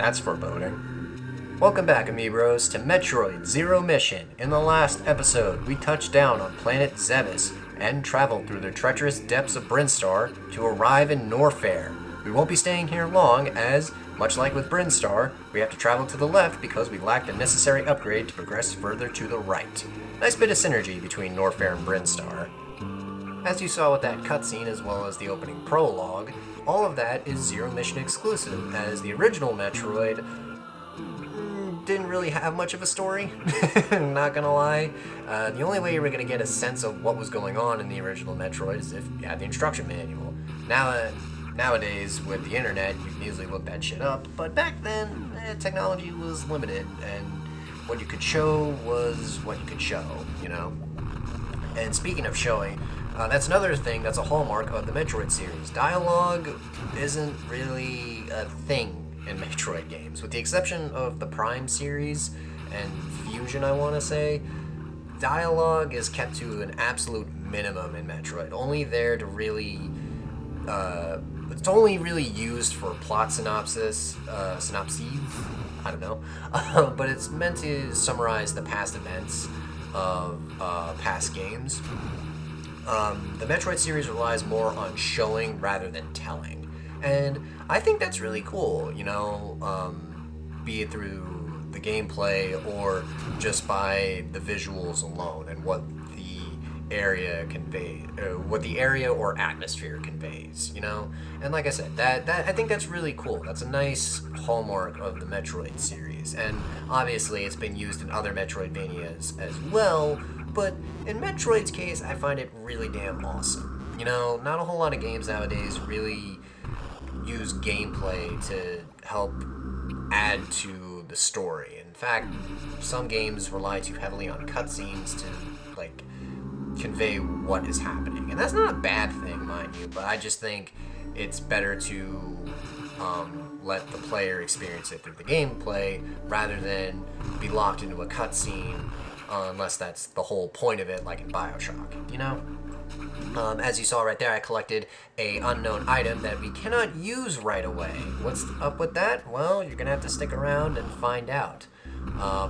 That's foreboding. Welcome back, Amiibros, to Metroid Zero Mission. In the last episode, we touched down on planet Zebes and traveled through the treacherous depths of Brinstar to arrive in Norfair. We won't be staying here long as, much like with Brinstar, we have to travel to the left because we lack the necessary upgrade to progress further to the right. Nice bit of synergy between Norfair and Brinstar. As you saw with that cutscene as well as the opening prologue, all of that is Zero Mission exclusive, as the original Metroid didn't really have much of a story, not gonna lie. The only way you were gonna get a sense of what was going on in the original Metroid is if you had the instruction manual. Nowadays, with the internet, you can easily look that shit up, but back then, technology was limited, and what you could show was what you could show, you know? And speaking of showing, that's another thing that's a hallmark of the Metroid series. Dialogue isn't really a thing in Metroid games, with the exception of the Prime series and Fusion, I want to say. Dialogue is kept to an absolute minimum in Metroid, only there to really... it's only really used for plot synopses, I don't know, but it's meant to summarize the past events of past games. The Metroid series relies more on showing rather than telling, and I think that's really cool, you know, be it through the gameplay or just by the visuals alone and what the area conveys, what the area or atmosphere conveys, you know? And like I said, that I think that's really cool. That's a nice hallmark of the Metroid series, and obviously it's been used in other Metroidvanias as well, but in Metroid's case, I find it really damn awesome. You know, not a whole lot of games nowadays really use gameplay to help add to the story. In fact, some games rely too heavily on cutscenes to, like, convey what is happening. And that's not a bad thing, mind you, but I just think it's better to let the player experience it through the gameplay rather than be locked into a cutscene, unless that's the whole point of it, like in Bioshock, you know? As you saw right there, I collected a unknown item that we cannot use right away. What's up with that? Well, you're gonna have to stick around and find out.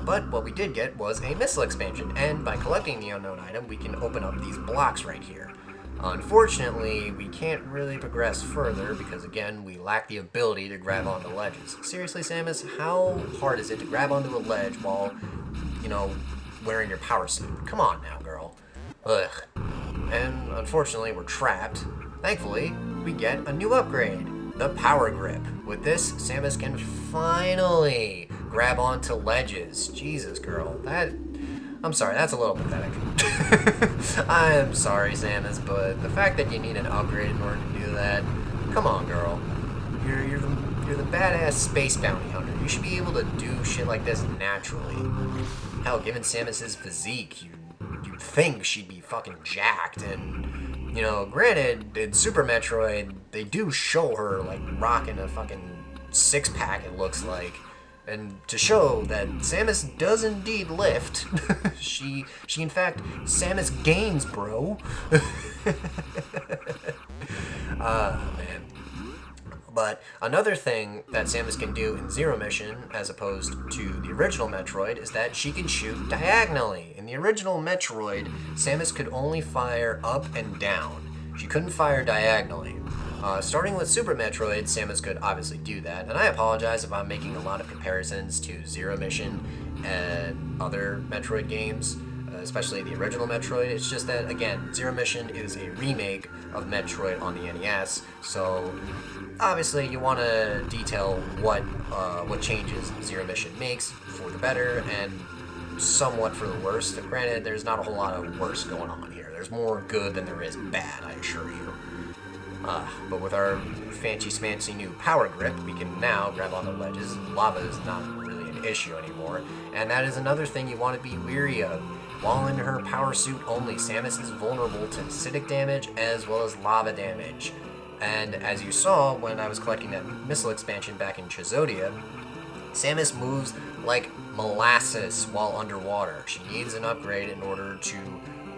But what we did get was a missile expansion, and by collecting the unknown item, we can open up these blocks right here. Unfortunately, we can't really progress further because, again, we lack the ability to grab onto ledges. Seriously, Samus, how hard is it to grab onto a ledge while, you know, wearing your power suit? Come on now, girl. Ugh. And unfortunately, we're trapped. Thankfully, we get a new upgrade, the Power Grip. With this, Samus can finally grab onto ledges. Jesus, girl, I'm sorry, that's a little pathetic. I'm sorry, Samus, but the fact that you need an upgrade in order to do that, come on, girl. You're the badass space bounty hunter. You should be able to do shit like this naturally. Hell, given Samus's physique, you'd think she'd be fucking jacked, and, you know, granted, in Super Metroid, they do show her, like, rocking a fucking six-pack, it looks like. And to show that Samus does indeed lift, she in fact, Samus gains, bro. Man. But another thing that Samus can do in Zero Mission, as opposed to the original Metroid, is that she can shoot diagonally. In the original Metroid, Samus could only fire up and down. She couldn't fire diagonally. Starting with Super Metroid, Samus could obviously do that, and I apologize if I'm making a lot of comparisons to Zero Mission and other Metroid games, especially the original Metroid. It's just that, again, Zero Mission is a remake of Metroid on the NES, so obviously you want to detail what changes Zero Mission makes for the better and somewhat for the worse. Granted, there's not a whole lot of worse going on here. There's more good than there is bad, I assure you. But with our fancy-smancy new Power Grip, we can now grab onto ledges. Lava is not really an issue anymore, and that is another thing you want to be weary of. While in her power suit only, Samus is vulnerable to acidic damage as well as lava damage. And as you saw when I was collecting that missile expansion back in Chizodia, Samus moves like molasses while underwater. She needs an upgrade in order to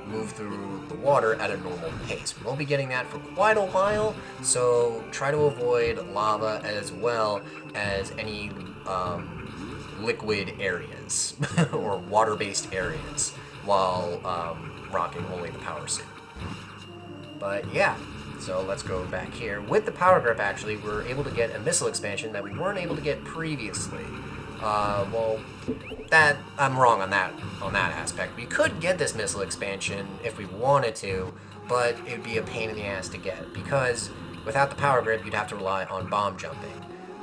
move through the water at a normal pace. We won't be getting that for quite a while, so try to avoid lava as well as any liquid areas or water-based areas while rocking only the power suit. But yeah, so let's go back here. With the power grip, actually, we're able to get a missile expansion that we weren't able to get previously. Well, that I'm wrong on that aspect. We could get this missile expansion if we wanted to, but it'd be a pain in the ass to get because without the power grip, you'd have to rely on bomb jumping.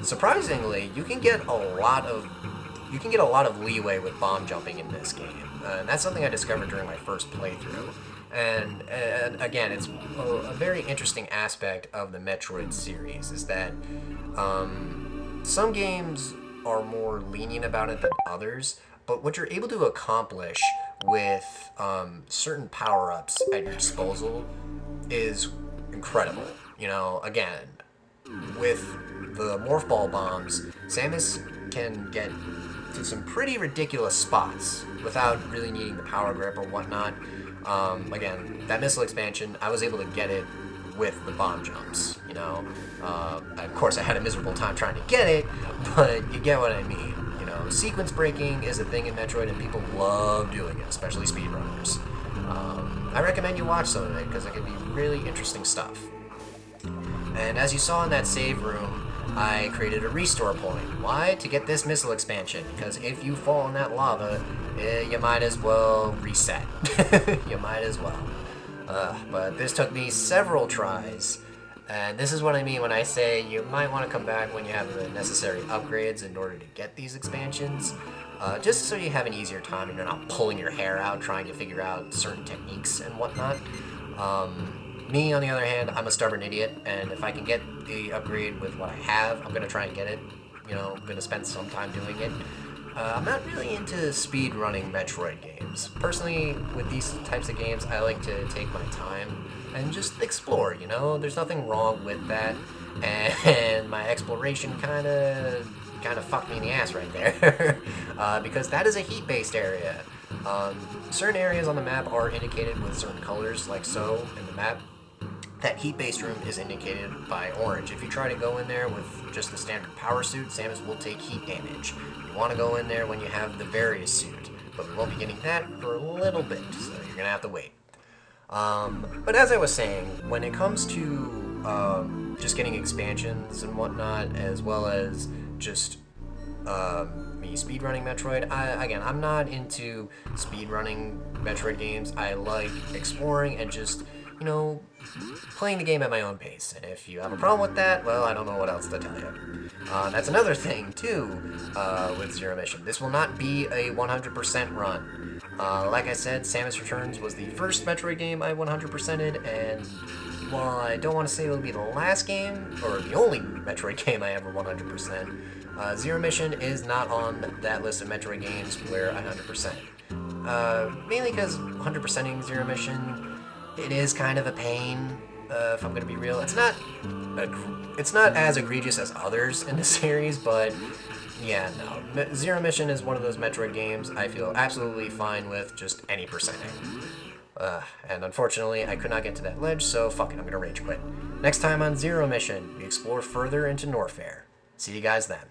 Surprisingly, you can get a lot of leeway with bomb jumping in this game. And that's something I discovered during my first playthrough. And again, it's a very interesting aspect of the Metroid series is that some games are more lenient about it than others, but what you're able to accomplish with certain power-ups at your disposal is incredible. You know, again, with the Morph Ball bombs, Samus can get to some pretty ridiculous spots without really needing the power grip or whatnot. Again, that missile expansion, I was able to get it with the bomb jumps, you know. Of course, I had a miserable time trying to get it, but you get what I mean. You know, sequence breaking is a thing in Metroid, and people love doing it, especially speedrunners. I recommend you watch some of it, because it can be really interesting stuff. And as you saw in that save room, I created a restore point. Why? To get this missile expansion, because if you fall in that lava, you might as well reset. You might as well. But this took me several tries, and this is what I mean when I say you might want to come back when you have the necessary upgrades in order to get these expansions, just so you have an easier time and you're not pulling your hair out trying to figure out certain techniques and whatnot. Me, on the other hand, I'm a stubborn idiot, and if I can get the upgrade with what I have, I'm going to try and get it. You know, I'm going to spend some time doing it. I'm not really into speed-running Metroid games. Personally, with these types of games, I like to take my time and just explore, you know? There's nothing wrong with that, and my exploration kind of fucked me in the ass right there, because that is a heat-based area. Certain areas on the map are indicated with certain colors, like so, in the map. That heat-based room is indicated by orange. If you try to go in there with just the standard power suit, Samus will take heat damage. You want to go in there when you have the various suit, but we won't be getting that for a little bit, so you're going to have to wait. But as I was saying, when it comes to just getting expansions and whatnot, as well as just me speedrunning Metroid, I'm not into speedrunning Metroid games. I like exploring and just, you know, playing the game at my own pace. And if you have a problem with that, well, I don't know what else to tell you. That's another thing, too, with Zero Mission. This will not be a 100% run. Like I said, Samus Returns was the first Metroid game I 100%ed, and while I don't want to say it'll be the last game, or the only Metroid game I ever 100%, Zero Mission is not on that list of Metroid games where I 100%. Mainly because 100%ing Zero Mission, it is kind of a pain, if I'm going to be real. It's not as egregious as others in the series, but yeah, no. Zero Mission is one of those Metroid games I feel absolutely fine with just any percenting. And unfortunately, I could not get to that ledge, so fuck it, I'm going to rage quit. Next time on Zero Mission, we explore further into Norfair. See you guys then.